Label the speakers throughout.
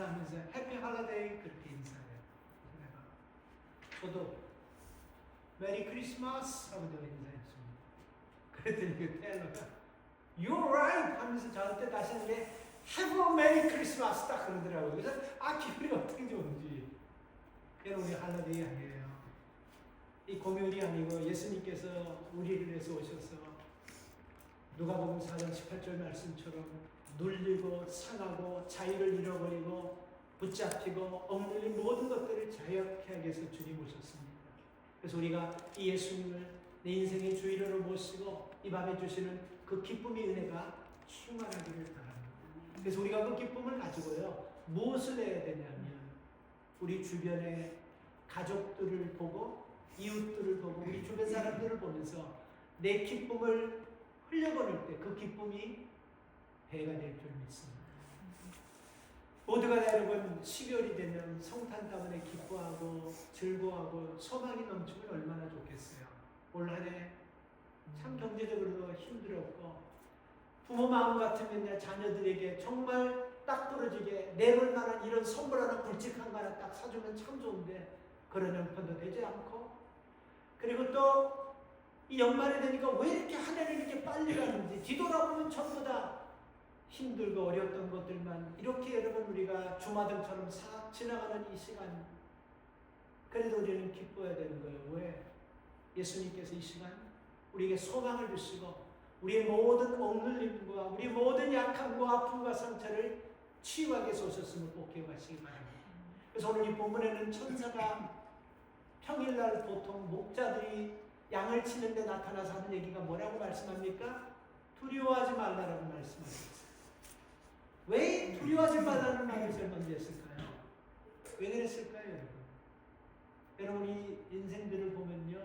Speaker 1: 인사하면서 해피 할리데이 그렇게 인사해요. 저도 메리 크리스마스 하고 내가 인사했습니다. 그랬더니 그 테일러가 You're right 하면서 저한테 다시 하는데 Have a Merry Christmas 딱 그러더라고요. 그래서 기분이 어떻게 좋은지. 여러분 우리 할리데이 아니에요. 이 공휴일이 아니고 예수님께서 우리를 위해서 오셔서 누가복음 4장 18절 말씀처럼 눌리고 상하고 자유를 잃어버리고 붙잡히고 억눌린 모든 것들을 자유케 하기 위해서 주님 오셨습니다. 그래서 우리가 이 예수님을 내 인생의 주인으로 모시고 이 밤에 주시는 그 기쁨의 은혜가 충만하기를 바랍니다. 그래서 우리가 그 기쁨을 가지고요 무엇을 해야 되냐면 우리 주변의 가족들을 보고 이웃들을 보고 우리 주변 사람들을 보면서 내 기쁨을 흘려보낼 때 그 기쁨이 배가 될 줄 믿습니다. 모두가 여러분 12월이 되면 성탄 때문에 기뻐하고 즐거워하고 소망이 넘치면 얼마나 좋겠어요. 올 한 해 참 경제적으로도 힘들었고 부모 마음 같으면 자녀들에게 정말 딱 부러지게 내볼 만한 이런 선물 하나 굵직한 거 하나 딱 사주면 참 좋은데 그런 형편도 되지 않고 그리고 또 이 연말이 되니까 왜 이렇게 한 해를 이렇게 빨리 가는지 뒤돌아보면 전부 다 힘들고 어려웠던 것들만 이렇게 여러분 우리가 주마등처럼 싹 지나가는 이 시간 그래도 우리는 기뻐야 되는 거예요. 왜? 예수님께서 이 시간 우리에게 소망을 주시고 우리의 모든 억눌림과 우리 모든 약함과 아픔과 상처를 치유하기 위해서 오셨음을 꼭 기억하시기 바랍니다. 그래서 오늘 이 본문에는 천사가 평일날 보통 목자들이 양을 치는데 나타나서 하는 얘기가 뭐라고 말씀합니까? 두려워하지 말라라고 말씀하셨어요. 왜 두려워하지 말라는 말을 제일 먼저 했을까요? 왜 그랬을까요, 여러분? 여러분 이 인생들을 보면요,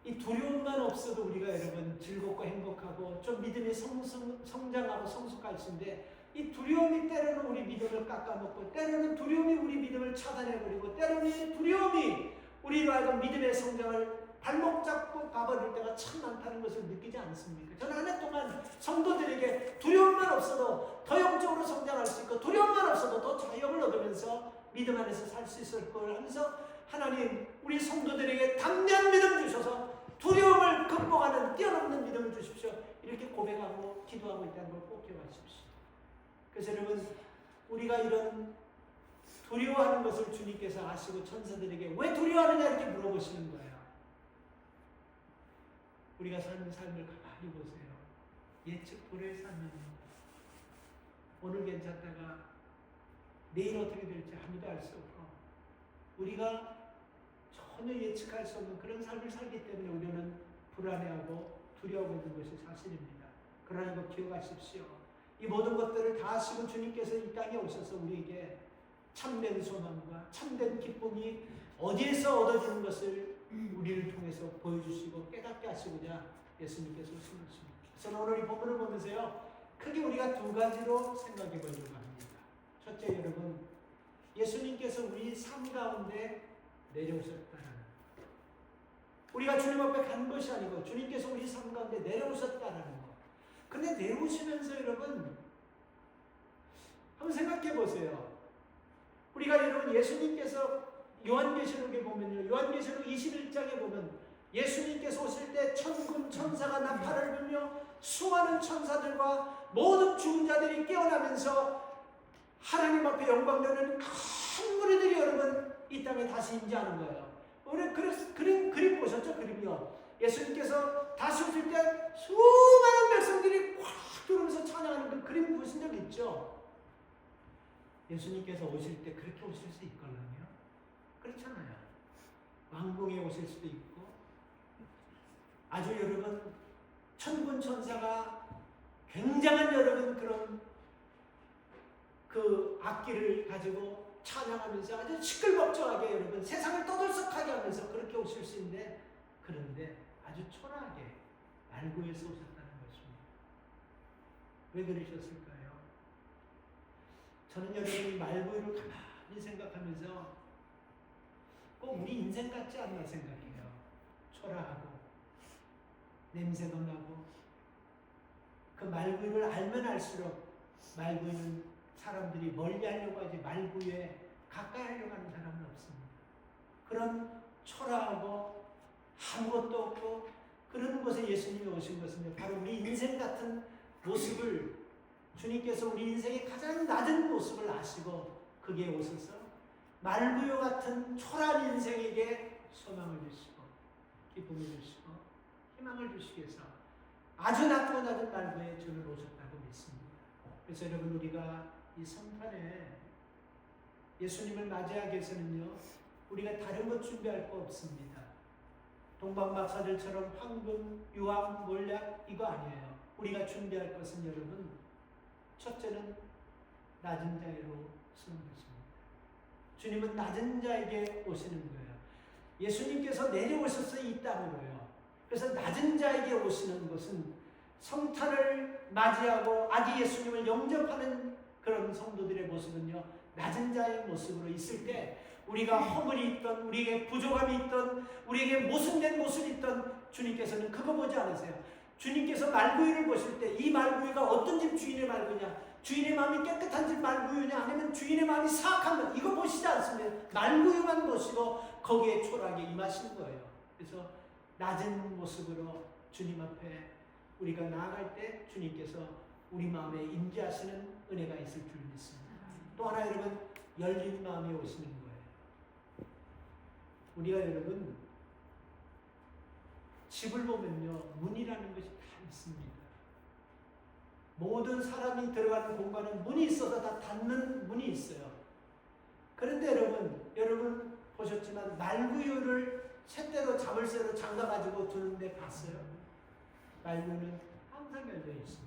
Speaker 1: 이 두려움만 없어도 우리가 여러분 즐겁고 행복하고 좀 믿음이 성장하고 성숙할 수 있는데 이 두려움이 때로는 우리 믿음을 깎아먹고 때로는 두려움이 우리 믿음을 차단해버리고 때로는 두려움이 우리로 하여금 믿음의 성장을 발목 잡고 가버릴 때가 참 많다는 것을 느끼지 않습니까? 저는 한 해 동안 성도들에게 두려움만 없어도 더 영적으로 성장할 수 있고 두려움만 없어도 더 자유를 얻으면서 믿음 안에서 살 수 있을 걸 하면서 하나님 우리 성도들에게 담대한 믿음 주셔서 두려움을 극복하는 뛰어넘는 믿음을 주십시오. 이렇게 고백하고 기도하고 있다는 걸 꼭 기억하십시오. 그래서 여러분 우리가 이런 두려워하는 것을 주님께서 아시고 천사들에게 왜 두려워하느냐 이렇게 물어보시는 거예요. 우리가 사는 삶을 가만히 보세요. 예측 불허의 삶입니다. 오늘 괜찮다가 내일 어떻게 될지 아무도 알 수 없고 우리가 전혀 예측할 수 없는 그런 삶을 살기 때문에 우리는 불안해하고 두려워하고 있는 것이 사실입니다. 그러나 이거 기억하십시오. 이 모든 것들을 다 하시고 주님께서 이 땅에 오셔서 우리에게 참된 소망과 참된 기쁨이 어디에서 얻어지는 것을 우리를 통해서 보여주시고 깨닫게 하시고자 예수님께서 오셨습니다. 저는 오늘 이 본문을 보면서요 크게 우리가 두 가지로 생각해 보려고 합니다. 첫째 여러분 예수님께서 우리 삶 가운데 내려오셨다는 우리가 주님 앞에 간 것이 아니고 주님께서 우리 삶 가운데 내려오셨다는 것. 그런데 내려오시면서 여러분 한번 생각해 보세요. 우리가 여러분 예수님께서 요한계시록에 보면요. 요한계시록 21장에 보면 예수님께서 오실 때 천군 천사가 나팔을 불며 수많은 천사들과 모든 죽은 자들이 깨어나면서 하나님 앞에 영광 되는 큰 무리들이 여러분 이 땅에 다시 임재하는 거예요. 우리 그림 보셨죠? 그림이요. 예수님께서 다시 오실 때 수많은 백성들이 확 들어오면서 찬양하는 그 그림 보신 적 있죠? 예수님께서 오실 때 그렇게 오실 수 있걸랑요? 그렇잖아요. 왕궁에 오실 수도 있고 아주 여러분 천군 천사가 굉장한 여러분 그런 그 악기를 가지고 찬양하면서 아주 시끌벅적하게 여러분 세상을 떠들썩하게 하면서 그렇게 오실 수 있는데 그런데 아주 초라하게 말구에서 오셨다는 것입니다. 왜 그러셨을까요? 저는 여러분이 말구를 가만히 생각하면서 꼭 우리 인생 같지 않나 생각해요. 초라하고 냄새도 나고 그 말구를 알면 알수록 말구는 사람들이 멀리 하려고 하지 말구에 가까이 하려고 하는 사람은 없습니다. 그런 초라하고 아무것도 없고 그런 곳에 예수님이 오신 것은 바로 우리 인생 같은 모습을 주님께서 우리 인생의 가장 낮은 모습을 아시고 거기에 오셔서 말구요 같은 초라한 인생에게 소망을 주시고 기쁨을 주시고 희망을 주시기 위해서 아주 낮고 낮은 말구에 주는 오셨다고 믿습니다. 그래서 여러분 우리가 이 성탄에 예수님을 맞이하기 위해서는요 우리가 다른 것 준비할 거 없습니다. 동방박사들처럼 황금, 유황, 몰약 이거 아니에요. 우리가 준비할 것은 여러분 첫째는 낮은 자리로 서는 것입니다. 주님은 낮은 자에게 오시는 거예요. 예수님께서 내려오셔서 이 땅으로요. 그래서 낮은 자에게 오시는 것은 성탄을 맞이하고 아기 예수님을 영접하는 그런 성도들의 모습은요. 낮은 자의 모습으로 있을 때 우리가 허물이 있던 우리에게 부족함이 있던 우리에게 모순된 모습이 있던 주님께서는 그거 보지 않으세요. 주님께서 말구이를 보실 때 이 말구이가 어떤 집 주인의 말구냐, 주인의 마음이 깨끗한 집 말구이냐 아니면 주인의 마음이 사악한 것, 이거 보시지 않습니다. 말구이만 보시고 거기에 초라하게 임하시는 거예요. 그래서 낮은 모습으로 주님 앞에 우리가 나아갈 때 주님께서 우리 마음에 임재하시는 은혜가 있을 줄 믿습니다. 또 하나 여러분 열린 마음이 오시는 거예요. 우리가 여러분 집을 보면요 문이라는 것이 다 있습니다. 모든 사람이 들어가는 공간은 문이 있어서 다 닫는 문이 있어요. 그런데 여러분 보셨지만 말구유를 셋대로 자물쇠로 잠가가지고 두는데 봤어요? 말구유는 항상 열려 있습니다.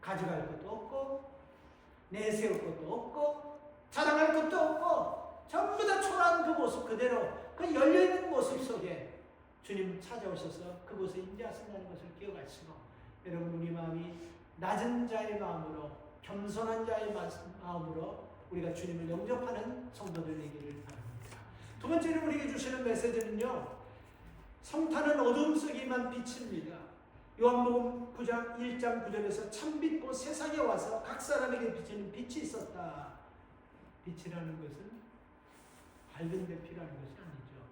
Speaker 1: 가져갈 것도 없고 내세울 것도 없고 자랑할 것도 없고 전부 다 초라한 그 모습 그대로 그 열려있는 모습 속에 주님 찾아오셔서 그곳에 임재하신다는 것을 기억하시고 여러분 우리 마음이 낮은 자의 마음으로 겸손한 자의 마음으로 우리가 주님을 영접하는 성도들 되기를 바랍니다. 두 번째로 우리에게 주시는 메시지는요. 성탄은 어둠 속에만 비칩니다. 요한복음 9장 1장 9절에서 참빛고 세상에 와서 각 사람에게 비치는 빛이 있었다. 빛이라는 것은 밝은 데 필요한 것이 아니죠.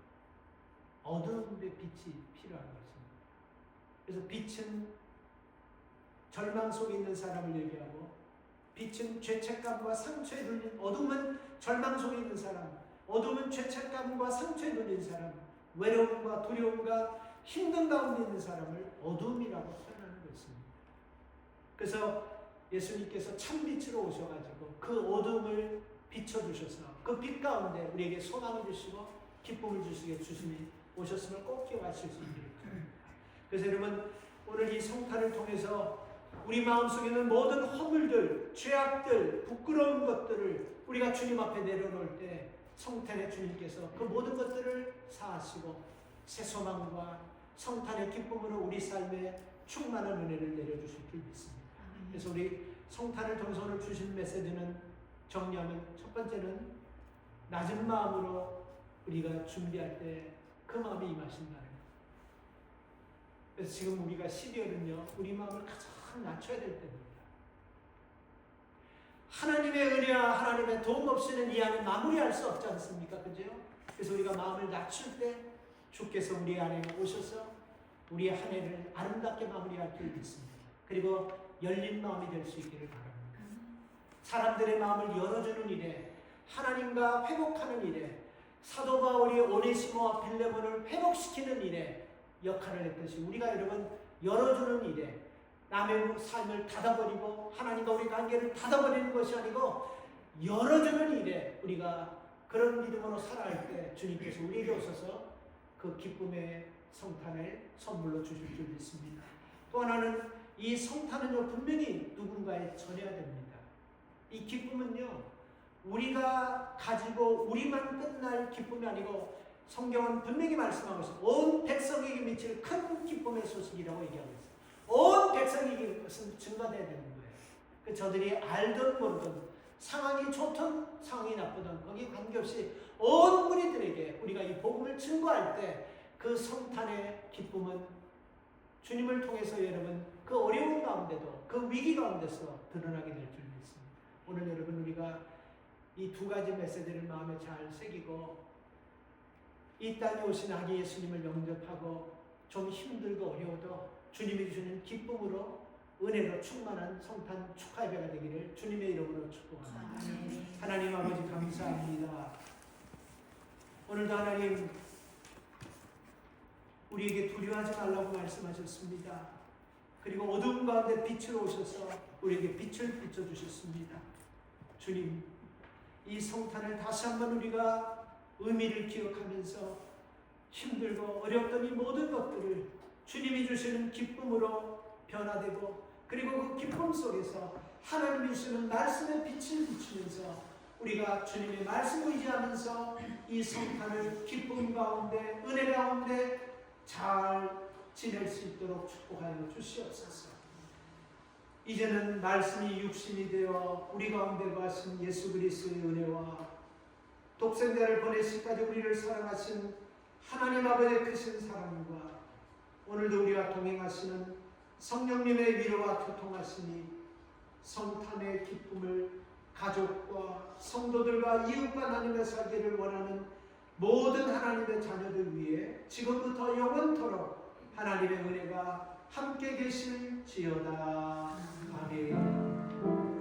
Speaker 1: 어두운 데 빛이 필요한 것입니다. 그래서 빛은 절망 속에 있는 사람을 얘기하고 빛은 죄책감과 상처에 눌린 어둠은 절망 속에 있는 사람, 어둠은 죄책감과 상처에 눌린 사람, 외로움과 두려움과 힘든 가운데 있는 사람을 어둠이라고 표현하는 것입니다. 그래서 예수님께서 참빛으로 오셔가지고 그 어둠을 비춰주셔서 그 빛 가운데 우리에게 소망을 주시고 기쁨을 주시게 주심이 오셨음을 꼭 기억하실 수 있기를 바랍니다. 그래서 여러분 오늘 이 성탄을 통해서 우리 마음속에 있는 모든 허물들, 죄악들, 부끄러운 것들을 우리가 주님 앞에 내려놓을 때 성탄의 주님께서 그 모든 것들을 사하시고 새 소망과 성탄의 기쁨으로 우리 삶에 충만한 은혜를 내려주실 줄 믿습니다. 그래서 우리 성탄을 통해서 오늘 주신 메시지는 정리하면 첫 번째는 낮은 마음으로 우리가 준비할 때 그 마음이 임하신다는 것. 그래서 지금 우리가 12월은요 우리 마음을 가장 낮춰야 될 때입니다. 하나님의 은혜와 하나님의 도움 없이는 이 안에 마무리할 수 없지 않습니까? 그죠? 그래서 우리가 마음을 낮출 때 주께서 우리 안에 오셔서 우리의 한 해를 아름답게 마무리할 줄 믿습니다. 그리고 열린 마음이 될 수 있기를 바랍니다. 사람들의 마음을 열어주는 일에 하나님과 회복하는 일에 사도 바울이 오네시모와 빌레몬을 회복시키는 일에 역할을 했듯이 우리가 여러분 열어주는 일에 남의 삶을 닫아버리고 하나님과 우리 관계를 닫아버리는 것이 아니고 열어주는 일에 우리가 그런 믿음으로 살아갈 때 주님께서 우리에게 오셔서 그 기쁨의 성탄을 선물로 주실 줄 믿습니다. 또 하나는 이 성탄은요 분명히 누군가에 전해야 됩니다. 이 기쁨은요 우리가 가지고 우리만 끝날 기쁨이 아니고 성경은 분명히 말씀하고 있습니다. 온 백성에게 미칠 큰 기쁨의 소식이라고 얘기하고 있습니다. 온 백성에게 그것은 증가돼야 되는 거예요. 저들이 알든 모르든 상황이 좋든 상황이 나쁘든 거기 관계없이 온 무리들에게 우리가 이 복음을 증거할 때 그 성탄의 기쁨은 주님을 통해서 여러분 그 어려운 가운데 가운데도 그 위기 가운데서 드러나게 될 줄 믿습니다. 오늘 여러분 우리가 이 두 가지 메시지를 마음에 잘 새기고 이 땅에 오신 아기 예수님을 영접하고 좀 힘들고 어려워도 주님이 주시는 기쁨으로 은혜로 충만한 성탄 축하 예배가 되기를 주님의 이름으로 축복합니다. 하나님 아버지 감사합니다. 오늘도 하나님 우리에게 두려워하지 말라고 말씀하셨습니다. 그리고 어두운 가운데 빛으로 오셔서 우리에게 빛을 비춰주셨습니다. 주님, 이 성탄을 다시 한번 우리가 의미를 기억하면서 힘들고 어렵던 이 모든 것들을 주님이 주시는 기쁨으로 변화되고 그리고 그 기쁨 속에서 하나님이 주시는 말씀의 빛을 비추면서 우리가 주님의 말씀을 의지하면서 이 성탄을 기쁨 가운데 은혜 가운데 잘 지낼 수 있도록 축복하여 주시옵소서. 이제는 말씀이 육신이 되어 우리 가운데 거하신 예수 그리스도의 은혜와 독생자를 보내시기까지 우리를 사랑하신 하나님 아버지의 크신 사랑과 오늘도 우리와 동행하시는 성령님의 위로와 교통하시니 성탄의 기쁨을 가족과 성도들과 이웃과 나누며 살기를 원하는 모든 하나님의 자녀들 위해 지금부터 영원토록 하나님의 은혜가 함께 계실지어다. 아멘.